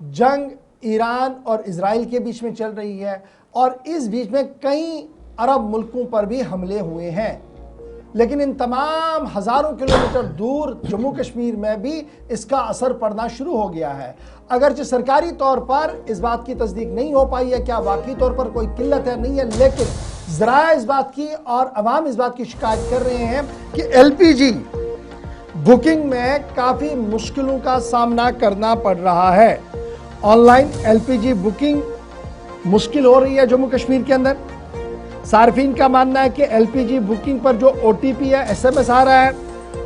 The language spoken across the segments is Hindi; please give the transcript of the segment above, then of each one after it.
जंग ईरान और इजराइल के बीच में चल रही है और इस बीच में कई अरब मुल्कों पर भी हमले हुए हैं, लेकिन इन तमाम हज़ारों किलोमीटर दूर जम्मू कश्मीर में भी इसका असर पड़ना शुरू हो गया है। अगरचे सरकारी तौर पर इस बात की तस्दीक नहीं हो पाई है क्या वाकई तौर पर कोई किल्लत है, नहीं है, लेकिन ज़रा इस बात की और अवाम इस बात की शिकायत कर रहे हैं कि एलपीजी बुकिंग में काफ़ी मुश्किलों का सामना करना पड़ रहा है। ऑनलाइन एलपीजी बुकिंग मुश्किल हो रही है जम्मू कश्मीर के अंदर। सार्फिन का मानना है कि एलपीजी बुकिंग पर जो ओटीपी है, एसएमएस आ रहा है,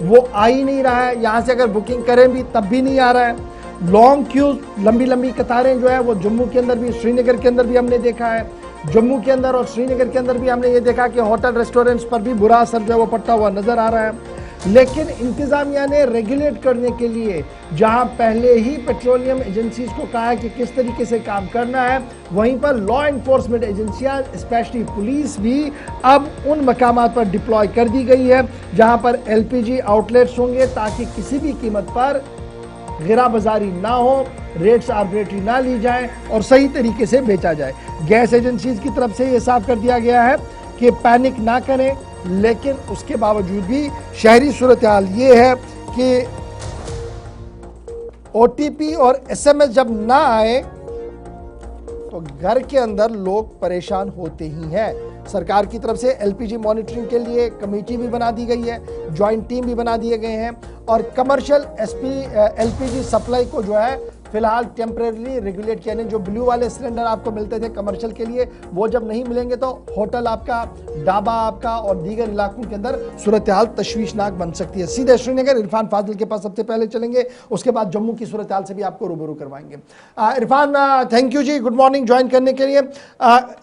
वो आ ही नहीं रहा है। यहाँ से अगर बुकिंग करें भी तब भी नहीं आ रहा है। लॉन्ग क्यू, लंबी लंबी कतारें जो है वो जम्मू के अंदर भी, श्रीनगर के अंदर भी हमने देखा है। जम्मू के अंदर और श्रीनगर के अंदर भी हमने ये देखा कि होटल रेस्टोरेंट्स पर भी बुरा असर जो है वो पड़ता हुआ नजर आ रहा है। लेकिन इंतजामिया ने रेगुलेट करने के लिए जहां पहले ही पेट्रोलियम एजेंसीज को कहा है कि किस तरीके से काम करना है, वहीं पर लॉ एनफोर्समेंट एजेंसियां, स्पेशली पुलिस भी अब उन मकामात पर डिप्लॉय कर दी गई है जहां पर एलपीजी आउटलेट्स होंगे, ताकि किसी भी कीमत पर गिरा बाजारी ना हो, रेट्स आर्बिट्रेटरी ना ली जाए और सही तरीके से बेचा जाए। गैस एजेंसीज की तरफ से यह साफ कर दिया गया है कि पैनिक ना करें, लेकिन उसके बावजूद भी शहरी सूरत हाल ये है कि ओटीपी और एसएमएस जब ना आए तो घर के अंदर लोग परेशान होते ही हैं। सरकार की तरफ से एलपीजी मॉनिटरिंग के लिए कमेटी भी बना दी गई है, जॉइंट टीम भी बना दिए गए हैं और कमर्शियल एलपीजी सप्लाई को जो है फिलहाल टेम्परेरी रेगुलेट किया। जो ब्लू वाले सिलेंडर आपको मिलते थे कमर्शियल के लिए, वो जब नहीं मिलेंगे तो होटल आपका, ढाबा आपका और दीगर इलाकों के अंदर सूरत हाल तशवीशनाक बन सकती है। सीधे श्रीनगर इरफान फाजिल के पास सबसे पहले चलेंगे, उसके बाद जम्मू की सूरत हाल से भी आपको रूबरू करवाएंगे। Irfan, thank you ji, good morning join करने के लिए।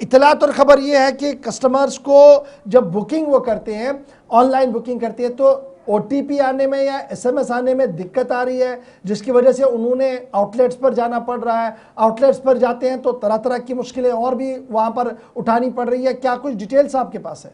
इतलात और खबर ये है कि कस्टमर्स को जब बुकिंग वो करते हैं, ऑनलाइन बुकिंग करते हैं, तो ओटीपी आने में या एसएमएस आने में दिक्कत आ रही है, जिसकी वजह से उन्होंने आउटलेट्स पर जाना पड़ रहा है। आउटलेट्स पर जाते हैं तो तरह तरह की मुश्किलें और भी वहां पर उठानी पड़ रही है। क्या कुछ डिटेल्स आपके पास है?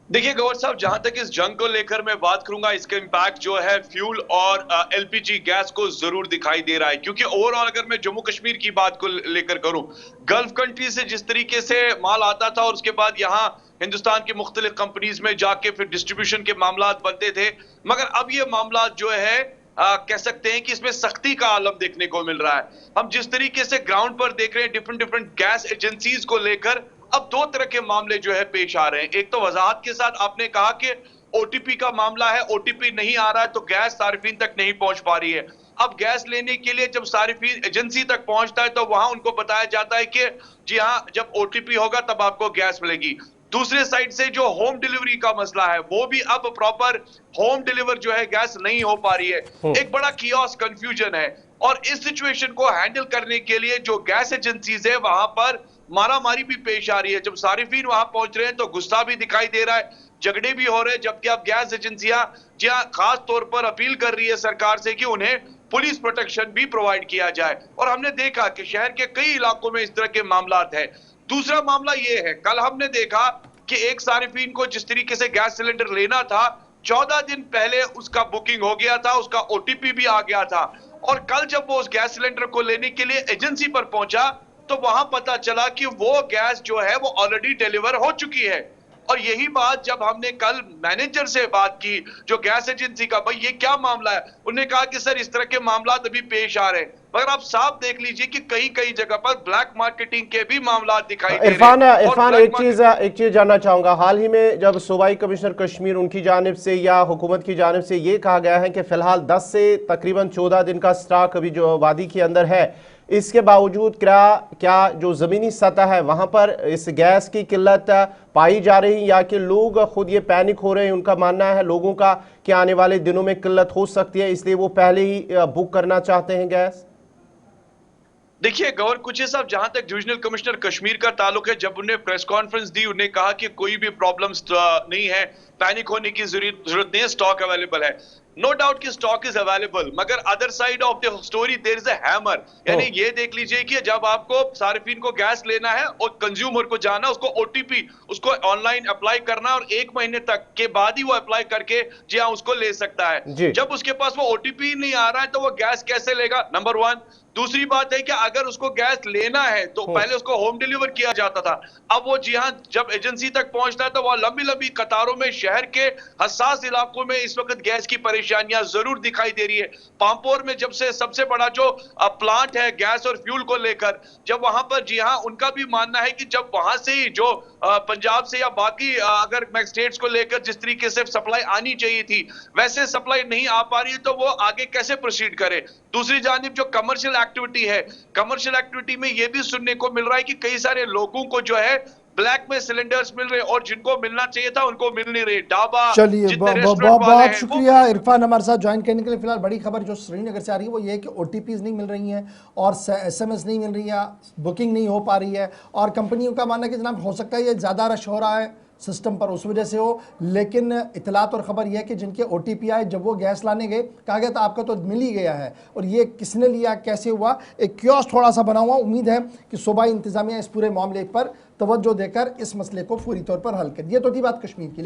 देखिए गौर साहब, जहां तक इस जंग को लेकर मैं बात करूंगा, इसका इंपैक्ट जो है फ्यूल और एलपीजी गैस को जरूर दिखाई दे रहा है। क्योंकि ओवरऑल अगर मैं जम्मू कश्मीर की बात को लेकर करूं, गल्फ कंट्री से जिस तरीके से माल आता था और उसके बाद यहाँ हिंदुस्तान की मुख्तलिफ कंपनीज में जाके फिर डिस्ट्रीब्यूशन के मामला बनते थे, मगर अब ये मामला जो है कह सकते हैं कि इसमें सख्ती का आलम देखने को मिल रहा है। हम जिस तरीके से ग्राउंड पर देख रहे हैं डिफरेंट डिफरेंट गैस एजेंसीज को लेकर, अब दो तरह के मामले जो है पेश आ रहे हैं। एक तो वजाहत के साथ आपने कहा कि ओटीपी का मामला है, ओटीपी नहीं आ रहा है तो गैस सार्फिन तक नहीं पहुंच पा रही है। अब गैस लेने के लिए जब सार्फिन एजेंसी तक पहुंचता है तो वहां उनको बताया जाता है कि जी हाँ, जब ओटीपी होगा तब आपको गैस मिलेगी। दूसरे साइड से जो होम डिलीवरी का मसला है, वो भी अब प्रॉपर होम डिलीवर जो है गैस नहीं हो पा रही है। एक बड़ा कियोस कंफ्यूजन है और इस सिचुएशन को हैंडल करने के लिए जो गैस एजेंसीज है वहां पर मारामारी भी पेश आ रही है। जब सारिफीन वहां पहुंच रहे हैं तो गुस्सा भी दिखाई दे रहा है, झगड़े भी हो रहे हैं, जबकि अब गैस एजेंसियां जहां खास तौर पर अपील कर रही है सरकार से कि उन्हें पुलिस प्रोटेक्शन भी प्रोवाइड किया जाए। और हमने देखा कि शहर के कई इलाकों में इस तरह के मामला है। दूसरा मामला यह है, कल हमने देखा कि एक सारिफीन को जिस तरीके से गैस सिलेंडर लेना था, 14 दिन पहले उसका बुकिंग हो गया था, उसका ओटीपी भी आ गया था, और कल जब वो उस गैस सिलेंडर को लेने के लिए एजेंसी पर पहुंचा तो वहां पता चला कि वो गैस जो है वो ऑलरेडी डिलीवर हो चुकी है। और यही बात जब हमने कल मैनेजर से बात की जो गैस एजेंसी का, भाई ये क्या मामला है, उन्होंने कहा कि सर इस तरह के मामला अभी पेश आ रहे हैं। मगर आप साफ देख लीजिए कि कई कई जगह पर ब्लैक मार्केटिंग के भी मामला दिखाई दे रहे हैं। इरफान, एक चीज जानना चाहूंगा, हाल ही में जब सूबाई कमिश्नर कश्मीर उनकी जानिब से या हुकूमत की जानिब से ये कहा गया है कि फिलहाल 10 से तकरीबन 14 दिन का स्टॉक अभी जो वादी के अंदर है, इसके बावजूद क्या जो ज़मीनी सतह है वहाँ पर इस गैस की किल्लत पाई जा रही, या कि लोग खुद ये पैनिक हो रहे हैं? उनका मानना है लोगों का कि आने वाले दिनों में किल्लत हो सकती है, इसलिए वो पहले ही बुक करना चाहते हैं गैस। देखिए गौर कुचे साहब, जहां तक डिविजनल कमिश्नर कश्मीर का ताल्लुक है, जब उन्हें प्रेस कॉन्फ्रेंस दी, उन्हें कहा कि कोई भी प्रॉब्लम्स नहीं है, पैनिक होने की जरूरत नहीं है, स्टॉक अवेलेबल है। नो डाउट कि स्टॉक इज अवेलेबल, मगर other side of the story there is a hammer. यानी ये देख लीजिए कि जब आपको सार्फिन को गैस लेना है और कंज्यूमर को जाना, उसको ओटीपी उसको ऑनलाइन अप्लाई करना और 1 महीने तक के बाद ही वो अप्लाई करके जी हाँ उसको ले सकता है। जब उसके पास वो ओटीपी नहीं आ रहा है तो वो गैस कैसे लेगा, नंबर 1। दूसरी बात है कि अगर उसको गैस लेना है तो पहले उसको होम डिलीवर किया जाता था, अब वो जी हाँ जब एजेंसी तक पहुंचता है तो वो लंबी लंबी कतारों में शहर के हसास इलाकों में इस वक्त गैस की परेशानियां जरूर दिखाई दे रही है। पामपोर में जब से सबसे बड़ा जो प्लांट है गैस और फ्यूल को लेकर, जब वहां पर जी हाँ उनका भी मानना है कि जब वहां से ही जो पंजाब से या बाकी अगर स्टेट्स को लेकर जिस तरीके से सप्लाई आनी चाहिए थी वैसे सप्लाई नहीं आ पा रही है तो वो आगे कैसे प्रोसीड करे। दूसरी जानिब जो कमर्शियल एक्टिविटी है, कमर्शियल एक्टिविटी में ये भी सुनने को मिल रहा है कि कई सारे लोगों को जो है ब्लैक में सिलेंडर्स मिल रहे और जिनको मिलना चाहिए था उनको मिल नहीं रहे। ढाबा, चलिए बहुत बहुत शुक्रिया इरफान हमारे साथ ज्वाइन करने के लिए। फिलहाल बड़ी खबर जो श्रीनगर से आ रही है वो ये है कि ओटीपीज नहीं मिल रही हैं और एसएमएस नहीं मिल रही है, बुकिंग नहीं हो पा रही है और कंपनियों का मानना है कि जनाब हो सकता है ये ज़्यादा रश हो रहा है सिस्टम पर उस वजह से हो। लेकिन इतलात और ख़बर यह है कि जिनके ओटीपी आए जब वो गैस लाने गए कहा गया था आपका तो मिल ही गया है, और ये किसने लिया कैसे हुआ एक क्योस थोड़ा सा बना हुआ। उम्मीद है कि सूबाई इंतज़ामिया इस पूरे मामले पर तवज्जो देकर इस मसले को पूरी तौर पर हल कर। ये तो थी बात कश्मीर की। लेकिन